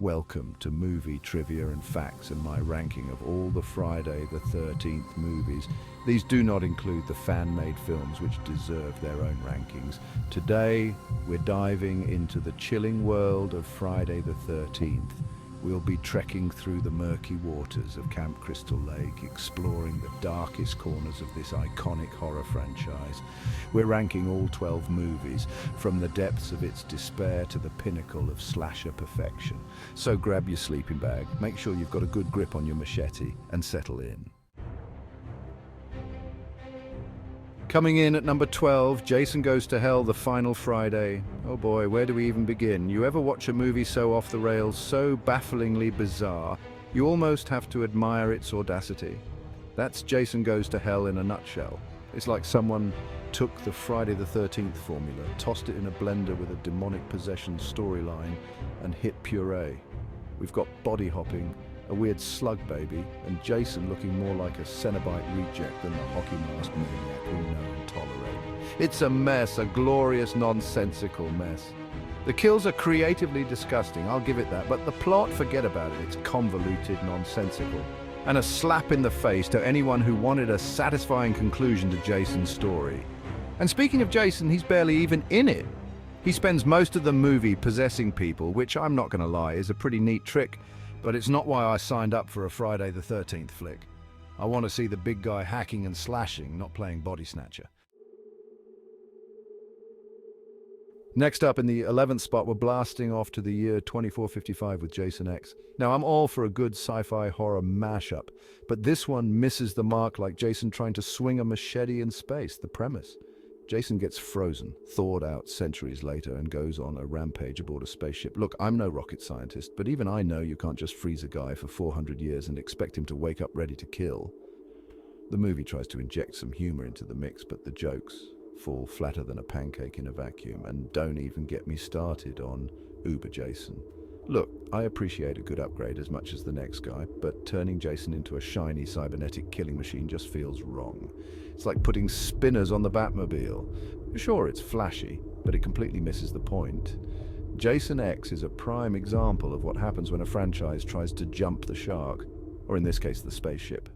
Welcome to Movie Trivia and Facts and my ranking of all the Friday the 13th movies. These do not include the fan-made films which deserve their own rankings. Today, we're diving into the chilling world of Friday the 13th. We'll be trekking through the murky waters of Camp Crystal Lake, exploring the darkest corners of this iconic horror franchise. We're ranking all 12 movies, from the depths of its despair to the pinnacle of slasher perfection. So grab your sleeping bag, make sure you've got a good grip on your machete, and settle in. Coming in at number 12, Jason Goes to Hell, The Final Friday. Oh boy, where do we even begin? You ever watch a movie so off the rails, so bafflingly bizarre, you almost have to admire its audacity? That's Jason Goes to Hell in a nutshell. It's like someone took the Friday the 13th formula, tossed it in a blender with a demonic possession storyline, and hit puree. We've got body hopping, a weird slug baby, and Jason looking more like a Cenobite reject than the hockey mask maniac we know and tolerate. It's a mess, a glorious, nonsensical mess. The kills are creatively disgusting, I'll give it that, but the plot, forget about it, it's convoluted, nonsensical. And a slap in the face to anyone who wanted a satisfying conclusion to Jason's story. And speaking of Jason, he's barely even in it. He spends most of the movie possessing people, which I'm not going to lie, is a pretty neat trick. But it's not why I signed up for a Friday the 13th flick. I want to see the big guy hacking and slashing, not playing body snatcher. Next up, in the 11th spot, we're blasting off to the year 2455 with Jason X. Now, I'm all for a good sci-fi horror mashup, but this one misses the mark like Jason trying to swing a machete in space. The premise: Jason gets frozen, thawed out centuries later, and goes on a rampage aboard a spaceship. Look, I'm no rocket scientist, but even I know you can't just freeze a guy for 400 years and expect him to wake up ready to kill. The movie tries to inject some humor into the mix, but the jokes fall flatter than a pancake in a vacuum, and don't even get me started on Uber Jason. Look, I appreciate a good upgrade as much as the next guy, but turning Jason into a shiny cybernetic killing machine just feels wrong. It's like putting spinners on the Batmobile. Sure, it's flashy, but it completely misses the point. Jason X is a prime example of what happens when a franchise tries to jump the shark, or in this case, the spaceship.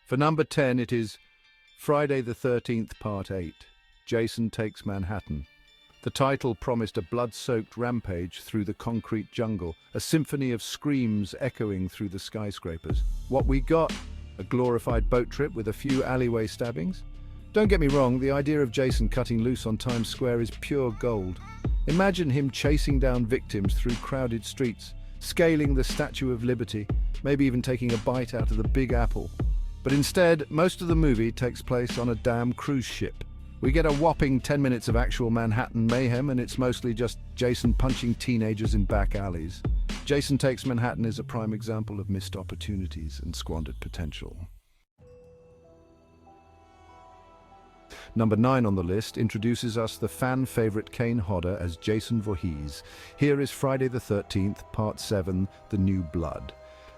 For number 10, it is Friday the 13th Part 8, Jason Takes Manhattan. The title promised a blood-soaked rampage through the concrete jungle, a symphony of screams echoing through the skyscrapers. What we got? A glorified boat trip with a few alleyway stabbings? Don't get me wrong, the idea of Jason cutting loose on Times Square is pure gold. Imagine him chasing down victims through crowded streets, scaling the Statue of Liberty, maybe even taking a bite out of the Big Apple. But instead, most of the movie takes place on a damn cruise ship. We get a whopping 10 minutes of actual Manhattan mayhem, and it's mostly just Jason punching teenagers in back alleys. Jason Takes Manhattan is a prime example of missed opportunities and squandered potential. Number 9 on the list introduces us the fan-favorite Kane Hodder as Jason Voorhees. Here is Friday the 13th, Part 7, The New Blood.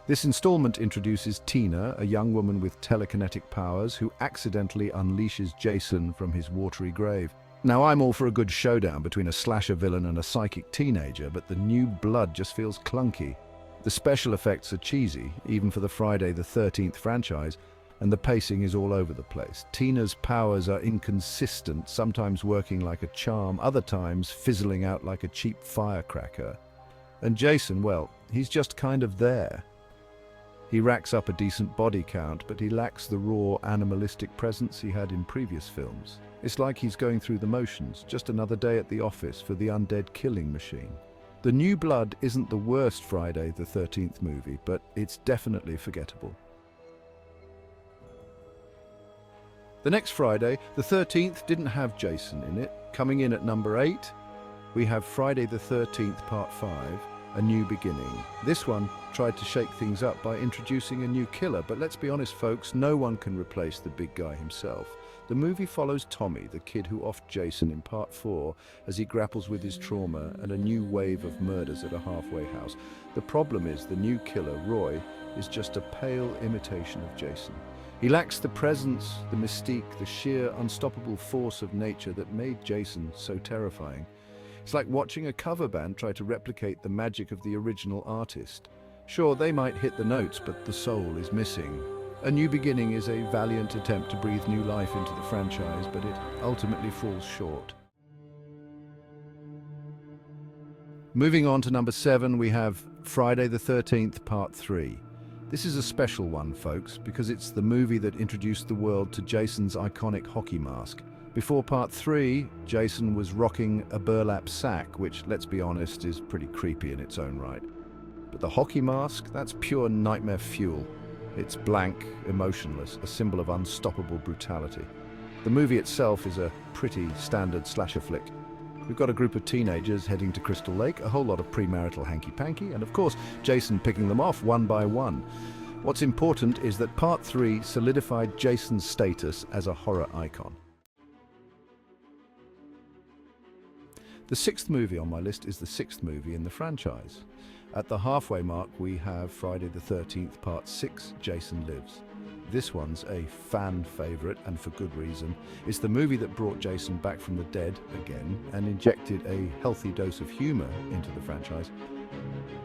This installment introduces Tina, a young woman with telekinetic powers who accidentally unleashes Jason from his watery grave. Now, I'm all for a good showdown between a slasher villain and a psychic teenager, but The New Blood just feels clunky. The special effects are cheesy, even for the Friday the 13th franchise, and the pacing is all over the place. Tina's powers are inconsistent, sometimes working like a charm, other times fizzling out like a cheap firecracker. And Jason, well, he's just kind of there. He racks up a decent body count, but he lacks the raw, animalistic presence he had in previous films. It's like he's going through the motions, just another day at the office for the undead killing machine. The New Blood isn't the worst Friday the 13th movie, but it's definitely forgettable. The next Friday, the 13th, didn't have Jason in it. Coming in at number 8, we have Friday the 13th Part 5, A New Beginning. This one tried to shake things up by introducing a new killer, but let's be honest folks, no one can replace the big guy himself. The movie follows Tommy, the kid who offed Jason in Part 4, as he grapples with his trauma and a new wave of murders at a halfway house. The problem is the new killer, Roy, is just a pale imitation of Jason. He lacks the presence, the mystique, the sheer unstoppable force of nature that made Jason so terrifying. It's like watching a cover band try to replicate the magic of the original artist. Sure, they might hit the notes, but the soul is missing. A New Beginning is a valiant attempt to breathe new life into the franchise, but it ultimately falls short. Moving on to number 7, we have Friday the 13th, Part 3. This is a special one, folks, because it's the movie that introduced the world to Jason's iconic hockey mask. Before Part 3, Jason was rocking a burlap sack, which, let's be honest, is pretty creepy in its own right. But the hockey mask, that's pure nightmare fuel. It's blank, emotionless, a symbol of unstoppable brutality. The movie itself is a pretty standard slasher flick. We've got a group of teenagers heading to Crystal Lake, a whole lot of premarital hanky-panky, and of course, Jason picking them off one by one. What's important is that Part 3 solidified Jason's status as a horror icon. The 6th movie on my list is the 6th movie in the franchise. At the halfway mark, we have Friday the 13th, Part 6, Jason Lives. This one's a fan favorite, and for good reason. It's the movie that brought Jason back from the dead again and injected a healthy dose of humor into the franchise.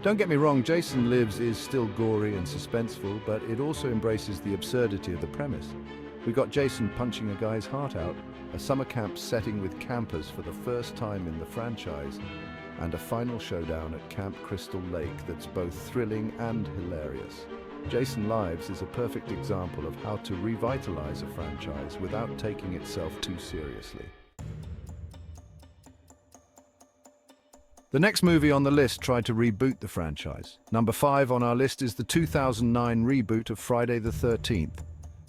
Don't get me wrong, Jason Lives is still gory and suspenseful, but it also embraces the absurdity of the premise. We got Jason punching a guy's heart out, a summer camp setting with campers for the first time in the franchise, and a final showdown at Camp Crystal Lake that's both thrilling and hilarious. Jason Lives is a perfect example of how to revitalize a franchise without taking itself too seriously. The next movie on the list tried to reboot the franchise. Number 5 on our list is the 2009 reboot of Friday the 13th.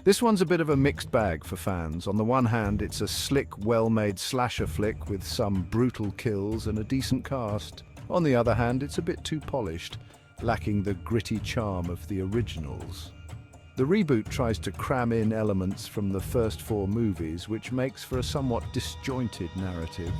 This one's a bit of a mixed bag for fans. On the one hand, it's a slick, well-made slasher flick with some brutal kills and a decent cast. On the other hand, it's a bit too polished, lacking the gritty charm of the originals. The reboot tries to cram in elements from the first 4 movies, which makes for a somewhat disjointed narrative.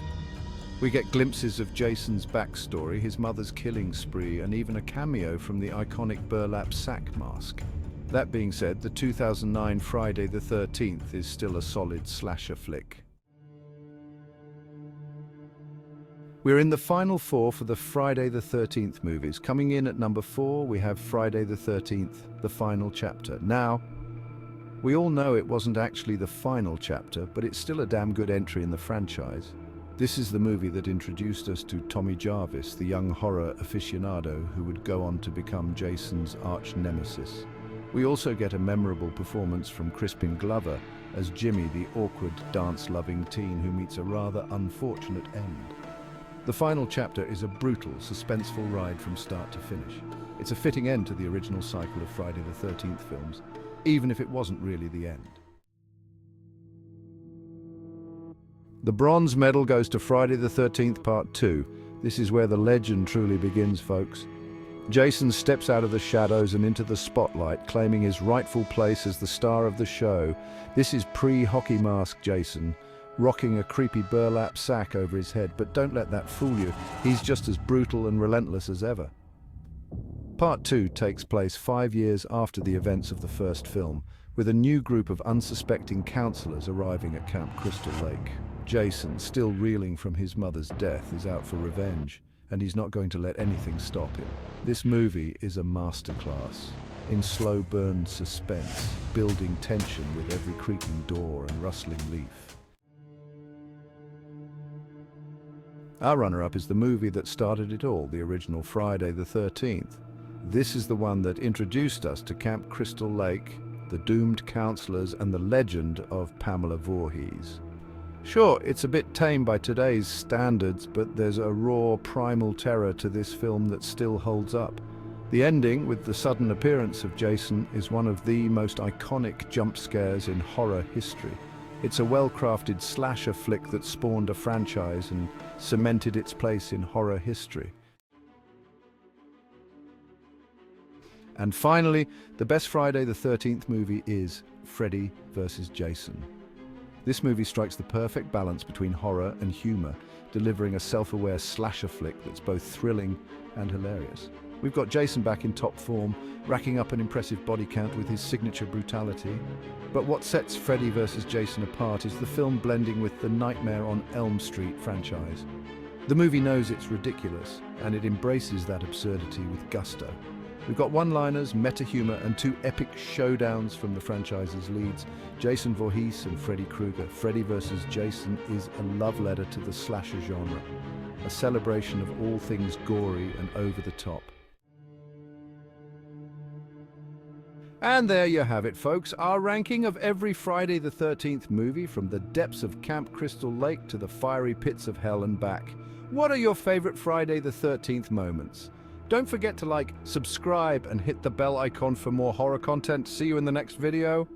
We get glimpses of Jason's backstory, his mother's killing spree, and even a cameo from the iconic burlap sack mask. That being said, the 2009 Friday the 13th is still a solid slasher flick. We're in the final 4 for the Friday the 13th movies. Coming in at number 4, we have Friday the 13th, the final chapter. Now, we all know it wasn't actually the final chapter, but it's still a damn good entry in the franchise. This is the movie that introduced us to Tommy Jarvis, the young horror aficionado who would go on to become Jason's arch nemesis. We also get a memorable performance from Crispin Glover as Jimmy, the awkward, dance-loving teen who meets a rather unfortunate end. The final chapter is a brutal, suspenseful ride from start to finish. It's a fitting end to the original cycle of Friday the 13th films, even if it wasn't really the end. The bronze medal goes to Friday the 13th Part 2. This is where the legend truly begins, folks. Jason steps out of the shadows and into the spotlight, claiming his rightful place as the star of the show. This is pre-hockey mask Jason, rocking a creepy burlap sack over his head, but don't let that fool you. He's just as brutal and relentless as ever. Part 2 takes place 5 years after the events of the first film, with a new group of unsuspecting counselors arriving at Camp Crystal Lake. Jason, still reeling from his mother's death, is out for revenge, and he's not going to let anything stop him. This movie is a masterclass in slow burn suspense, building tension with every creaking door and rustling leaf. Our runner-up is the movie that started it all, the original Friday the 13th. This is the one that introduced us to Camp Crystal Lake, the doomed counselors, and the legend of Pamela Voorhees. Sure, it's a bit tame by today's standards, but there's a raw, primal terror to this film that still holds up. The ending, with the sudden appearance of Jason, is one of the most iconic jump scares in horror history. It's a well-crafted slasher flick that spawned a franchise and cemented its place in horror history. And finally, the best Friday the 13th movie is Freddy vs. Jason. This movie strikes the perfect balance between horror and humor, delivering a self-aware slasher flick that's both thrilling and hilarious. We've got Jason back in top form, racking up an impressive body count with his signature brutality. But what sets Freddy vs. Jason apart is the film blending with the Nightmare on Elm Street franchise. The movie knows it's ridiculous, and it embraces that absurdity with gusto. We've got one-liners, meta-humor, and two epic showdowns from the franchise's leads, Jason Voorhees and Freddy Krueger. Freddy vs. Jason is a love letter to the slasher genre, a celebration of all things gory and over the top. And there you have it, folks, our ranking of every Friday the 13th movie, from the depths of Camp Crystal Lake to the fiery pits of hell and back. What are your favorite Friday the 13th moments? Don't forget to like, subscribe, and hit the bell icon for more horror content. See you in the next video.